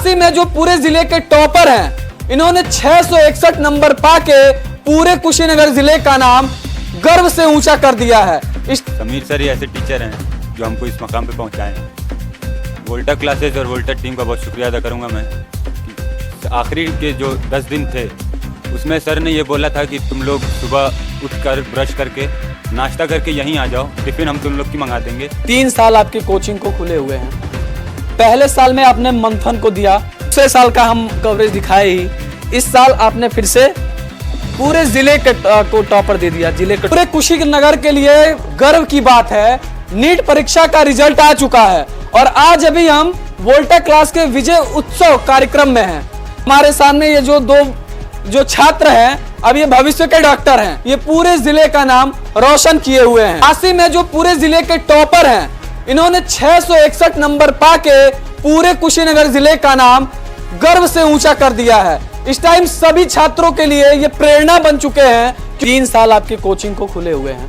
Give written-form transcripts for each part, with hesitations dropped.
आसिम है जो पूरे जिले के टॉपर हैं, इन्होंने 661 नंबर पाके पूरे कुशीनगर जिले का नाम गर्व से ऊंचा कर दिया है। समीर सर ही ऐसे टीचर हैं जो हमको इस मकाम पे पहुंचाए हैं। वोल्टा क्लासेस और वोल्टा टीम का बहुत शुक्रिया अदा करूंगा मैं। आखिरी के जो 10 दिन थे उसमें सर ने ये बोला था कि तुम लोग सुबह उठकर ब्रश करके नाश्ता करके यहीं आ जाओ, टिफिन हम तुम लोग की मंगा देंगे। 3 साल आपकी कोचिंग को खुले हुए हैं। पहले साल में आपने मंथन को दिया, दूसरे साल का हम कवरेज दिखाए ही, इस साल आपने फिर से पूरे जिले को टॉपर दे दिया। जिले के पूरे कुशीनगर के लिए गर्व की बात है, नीट परीक्षा का रिजल्ट आ चुका है और आज अभी हम वोल्टा क्लास के विजय उत्सव कार्यक्रम में हैं। हमारे सामने ये जो छात्र हैं, अब ये भविष्य के डॉक्टर हैं, ये पूरे जिले का नाम रोशन किए हुए हैं। आसिम है जो पूरे जिले के टॉपर हैं, इन्होंने 661 नंबर पाके पूरे कुशीनगर जिले का नाम गर्व से ऊंचा कर दिया है। इस टाइम सभी छात्रों के लिए ये प्रेरणा बन चुके हैं। 3 साल आपकी कोचिंग को खुले हुए हैं।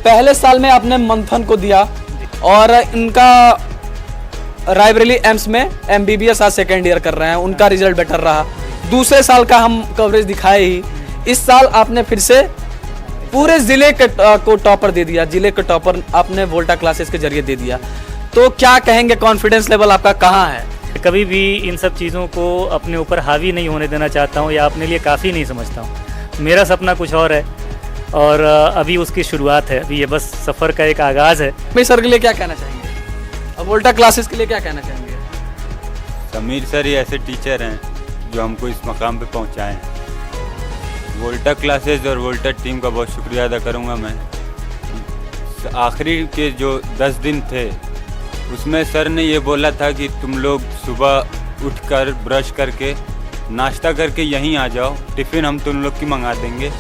पहले साल में आपने मंथन को दिया और इनका रायबरेली एम्स में MBBS आज सेकेंड ईयर कर रहे हैं, उनका रिजल्ट बेटर रहा। दूसरे साल का हम कवरेज दिखाए ही, इस साल आपने फिर से पूरे जिले को टॉपर दे दिया। जिले के टॉपर आपने वोल्टा क्लासेस के जरिए दे दिया। तो क्या कहेंगे, कॉन्फिडेंस लेवल आपका कहाँ है? कभी भी इन सब चीज़ों को अपने ऊपर हावी नहीं होने देना चाहता हूँ या अपने लिए काफ़ी नहीं समझता हूँ। मेरा सपना कुछ और है और अभी उसकी शुरुआत है, अभी ये बस सफ़र का एक आगाज़ है। मेरे सर के लिए क्या कहना चाहेंगे और वोल्टा क्लासेस के लिए क्या कहना चाहेंगे? समीर सर ही ऐसे टीचर हैं जो हमको इस मकाम पे पहुंचाए हैं। वोल्टा क्लासेस और वोल्टा टीम का बहुत शुक्रिया अदा करूंगा मैं। आखिरी के जो 10 दिन थे उसमें सर ने ये बोला था कि तुम लोग सुबह उठकर ब्रश करके नाश्ता करके यहीं आ जाओ, टिफ़िन हम तुम लोग की मंगा देंगे।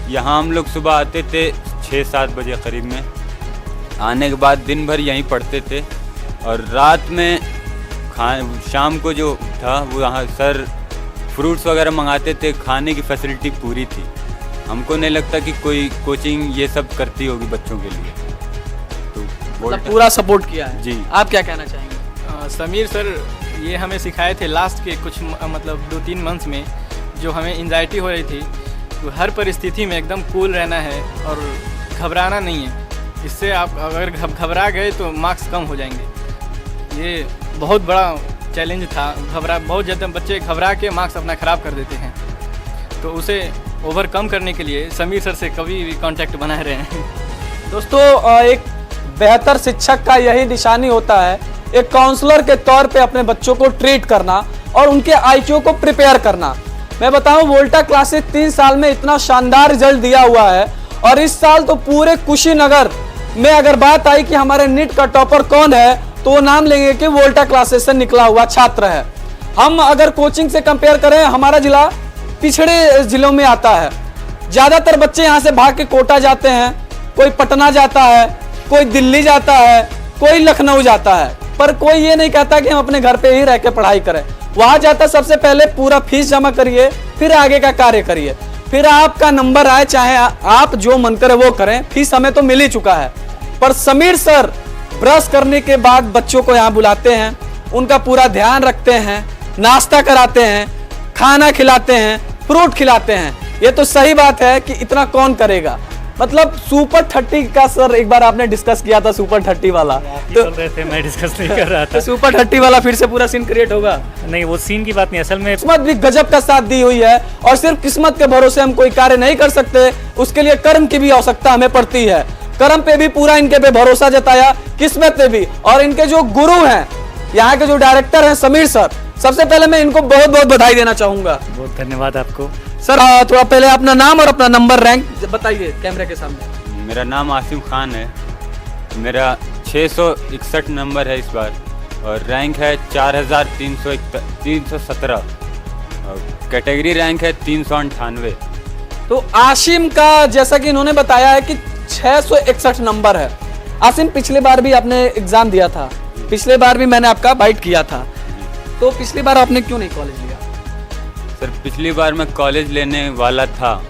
यहाँ हम लोग सुबह आते थे 6-7 बजे करीब में, आने के बाद दिन भर यहीं पढ़ते थे और रात में शाम को जो था वो यहाँ सर फ्रूट्स वगैरह मंगाते थे। खाने की फैसिलिटी पूरी थी। हमको नहीं लगता कि कोई कोचिंग ये सब करती होगी बच्चों के लिए, तो मतलब पूरा सपोर्ट किया है जी। आप क्या कहना चाहेंगे? समीर सर ये हमें सिखाए थे लास्ट के कुछ मतलब 2-3 मंथ्स में, जो हमें एंजाइटी हो रही थी, तो हर परिस्थिति में एकदम कूल रहना है और घबराना नहीं है। इससे आप अगर घबरा गए तो मार्क्स कम हो जाएंगे। ये बहुत बड़ा चैलेंज था। बहुत ज़्यादा बच्चे घबरा के मार्क्स अपना ख़राब कर देते हैं, तो उसे ओवरकम करने के लिए समीर सर से कभी भी कांटेक्ट बनाए रहे हैं। दोस्तों, एक बेहतर शिक्षक का यही निशानी होता है, एक काउंसलर के तौर पे अपने बच्चों को ट्रीट करना और उनके IQ को प्रिपेयर करना। मैं बताऊं, वोल्टा क्लासेस 3 साल में इतना शानदार रिजल्ट दिया हुआ है और इस साल तो पूरे कुशीनगर में अगर बात आई कि हमारे नीट का टॉपर कौन है तो वो नाम लेंगे कि वोल्टा क्लासेस से निकला हुआ छात्र है। हम अगर कोचिंग से कंपेयर करें, हमारा जिला पिछड़े जिलों में आता है। ज़्यादातर बच्चे यहाँ से भाग के कोटा जाते हैं, कोई पटना जाता है, कोई दिल्ली जाता है, कोई लखनऊ जाता है, पर कोई ये नहीं कहता कि हम अपने घर पे ही रह के पढ़ाई करें। वहाँ जाता सबसे पहले पूरा फीस जमा करिए, फिर आगे का कार्य करिए, फिर आपका नंबर आए, चाहे आप जो मन करे वो करें। फीस हमें तो मिल ही चुका है। पर समीर सर ब्रश करने के बाद बच्चों को यहाँ बुलाते हैं, उनका पूरा ध्यान रखते हैं, नाश्ता कराते हैं, खाना खिलाते हैं, फ्रूट खिलाते हैं। ये तो सही बात है कि इतना कौन करेगा। मतलब सुपर 30 का सर एक बार आपने डिस्कस किया था, सुपर 30 वाला तो रहे थे, मैं डिस्कस नहीं कर रहा था। तो सुपर 30 वाला फिर से पूरा सीन क्रिएट होगा? नहीं, वो सीन की बात नहीं, असल में किस्मत भी गजब का साथ दी हुई है और सिर्फ किस्मत के भरोसे हम कोई कार्य नहीं कर सकते, उसके लिए कर्म की भी आवश्यकता हमें पड़ती है। कर्म पे भी पूरा इनके पे भरोसा जताया, किस्मत पे भी। और इनके जो गुरु हैं, यहाँ के जो डायरेक्टर हैं समीर सर, सबसे पहले मैं इनको बहुत बहुत बधाई देना चाहूंगा। बहुत धन्यवाद आपको सर। थोड़ा पहले अपना नाम और अपना नंबर रैंक बताइए कैमरे के सामने। मेरा नाम आसिम खान है, मेरा 661 नंबर है इस बार और रैंक है 4317 और कैटेगरी रैंक है 398। तो आसिम का जैसा कि इन्होंने बताया है कि 661 नंबर है। आसिम, पिछले बार भी आपने एग्जाम दिया था, पिछले बार भी मैंने आपका बाइट किया था, तो पिछली बार आपने क्यों नहीं कॉलेज लिया? सर, पिछली बार मैं कॉलेज लेने वाला था,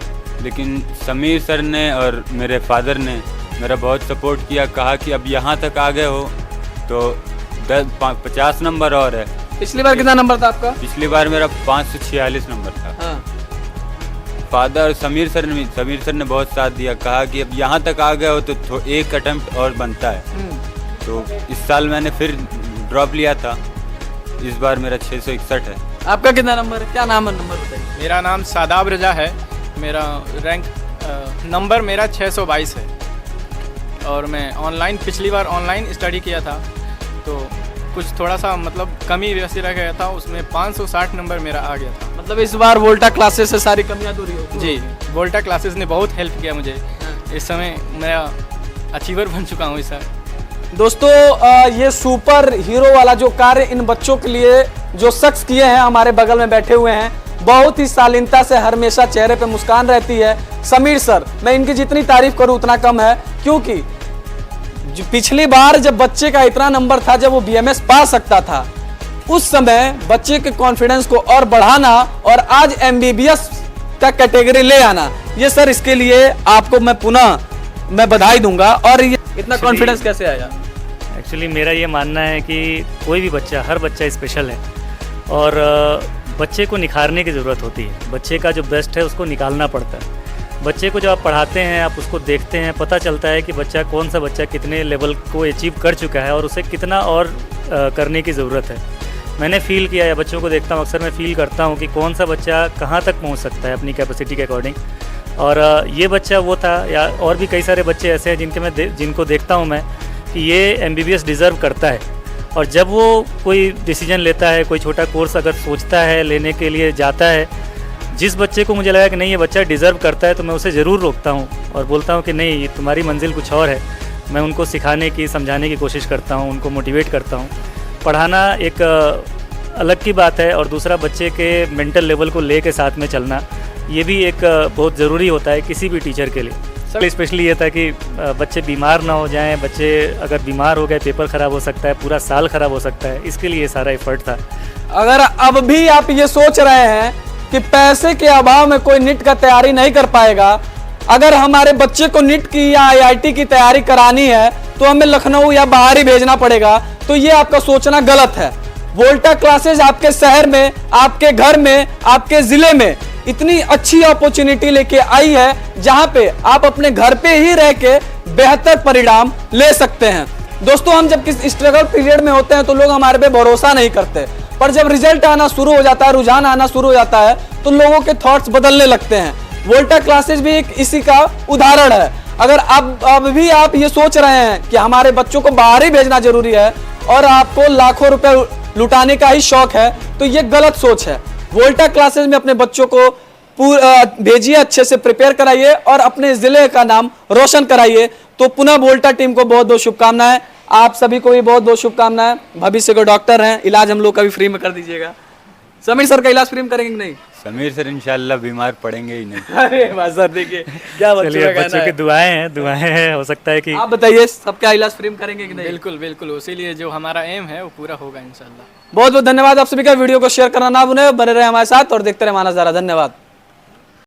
लेकिन समीर सर ने और मेरे फादर ने मेरा बहुत सपोर्ट किया। कहा कि अब यहाँ तक आ गए हो तो 50 नंबर और है, पिछली बार कितना नंबर था आपका? पिछली बार मेरा 546 नंबर था। हाँ। फादर समीर सर ने बहुत साथ दिया, कहा कि अब यहाँ तक आ गए हो तो एक अटेम्प्ट और बनता है। तो इस साल मैंने फिर ड्रॉप लिया था, इस बार मेरा 661 है। आपका कितना नंबर है? क्या नाम है? नंबर बताइए। मेरा नाम सादाब रजा है। मेरा रैंक नंबर मेरा 622 है। और मैं ऑनलाइन पिछली बार ऑनलाइन स्टडी किया था, तो कुछ थोड़ा सा मतलब कमी वैसे रह गया था, उसमें 560 नंबर मेरा आ गया था। मतलब इस बार वोल्टा क्लासेस से सारी कमियां दूर हो? जी, वोल्टा क्लासेस ने बहुत हेल्प किया मुझे। इस समय मैं अचीवर बन चुका हूँ इस साल। दोस्तों ये सुपर हीरो वाला जो कार्य इन बच्चों के लिए जो शख्स किए हैं, हमारे बगल में बैठे हुए हैं, बहुत ही शालीनता से हमेशा चेहरे पे मुस्कान रहती है। समीर सर, मैं इनकी जितनी तारीफ करूं उतना कम है, क्योंकि जो पिछली बार जब बच्चे का इतना नंबर था, जब वो बीएमएस पा सकता था, उस समय बच्चे के कॉन्फिडेंस को और बढ़ाना और आज एमबीबीएस का कैटेगरी ले आना, ये सर इसके लिए आपको मैं पुनः बधाई दूंगा। और ये इतना कॉन्फिडेंस कैसे आया? एक्चुअली मेरा ये मानना है कि कोई भी बच्चा, हर बच्चा स्पेशल है और बच्चे को निखारने की ज़रूरत होती है। बच्चे का जो बेस्ट है उसको निकालना पड़ता है। बच्चे को जब आप पढ़ाते हैं, आप उसको देखते हैं, पता चलता है कि बच्चा कौन सा बच्चा कितने लेवल को अचीव कर चुका है और उसे कितना और करने की ज़रूरत है। मैंने फ़ील किया है, बच्चों को देखता हूँ, अक्सर मैं फ़ील करता हूँ कि कौन सा बच्चा कहाँ तक पहुँच सकता है अपनी कैपेसिटी के अकॉर्डिंग। और ये बच्चा वो था, या और भी कई सारे बच्चे ऐसे हैं जिनको देखता हूँ मैं कि ये एमबीबीएस डिज़र्व करता है। और जब वो कोई डिसीजन लेता है, कोई छोटा कोर्स अगर सोचता है लेने के लिए जाता है, जिस बच्चे को मुझे लगा कि नहीं ये बच्चा डिज़र्व करता है, तो मैं उसे ज़रूर रोकता हूँ और बोलता हूँ कि नहीं, ये तुम्हारी मंजिल कुछ और है। मैं उनको सिखाने की, समझाने की कोशिश करता हूँ, उनको मोटिवेट करता हूँ। पढ़ाना एक अलग की बात है, और दूसरा बच्चे के मेंटल लेवल को ले के साथ में चलना, ये भी एक बहुत ज़रूरी होता है किसी भी टीचर के लिए। स्पेशली ये था कि बच्चे बीमार ना हो जाएं। बच्चे अगर बीमार हो गए, पेपर ख़राब हो सकता है, पूरा साल ख़राब हो सकता है, इसके लिए सारा एफर्ट था। अगर अब भी आप ये सोच रहे हैं कि पैसे के अभाव में कोई नीट का तैयारी नहीं कर पाएगा, अगर हमारे बच्चे को नीट की या आईआईटी की तैयारी करानी है तो हमें लखनऊ या बाहर ही भेजना पड़ेगा, तो ये आपका सोचना गलत है। वोल्टा क्लासेज आपके शहर में, आपके घर में, आपके जिले में इतनी अच्छी अपॉर्चुनिटी लेके आई है, जहां पे आप अपने घर पे ही रह के बेहतर परिणाम ले सकते हैं। दोस्तों, हम जब किस स्ट्रगल पीरियड में होते हैं तो लोग हमारे पे भरोसा नहीं करते, पर जब रिजल्ट आना शुरू हो जाता है, रुझान आना शुरू हो जाता है, तो लोगों के थॉट्स बदलने लगते हैं। वोल्टा क्लासेज भी एक इसी का उदाहरण है। अगर अब भी आप ये सोच रहे हैं कि हमारे बच्चों को बाहर ही भेजना जरूरी है और आपको लाखों रुपए लुटाने का ही शौक है, तो ये गलत सोच है। वोल्टा क्लासेज में अपने बच्चों को भेजिए, अच्छे से प्रिपेयर कराइए और अपने जिले का नाम रोशन कराइए। तो पुनः वोल्टा टीम को बहुत बहुत शुभकामनाएं। आप सभी को भी बहुत बहुत शुभकामनाएं। भविष्य के डॉक्टर हैं, इलाज हम लोग का भी फ्री में कर दीजिएगा। समीर सर का इलाज फ्री में करेंगे कि नहीं? समीर सर इंशाल्लाह बीमार पड़ेंगे ही नहीं। अरे वाह सर, देखिए क्या बच्चों की दुआएं हैं, हो सकता है कि आप बताइए सबका इलाज फ्री में करेंगे कि नहीं? बिल्कुल बिल्कुल, उसीलिए जो हमारा एम है वो पूरा होगा इंशाल्लाह। बहुत बहुत धन्यवाद आप सभी का। वीडियो को शेयर करना ना भूलें, बने रहे हमारे साथ और देखते रहे मानस धारा। धन्यवाद।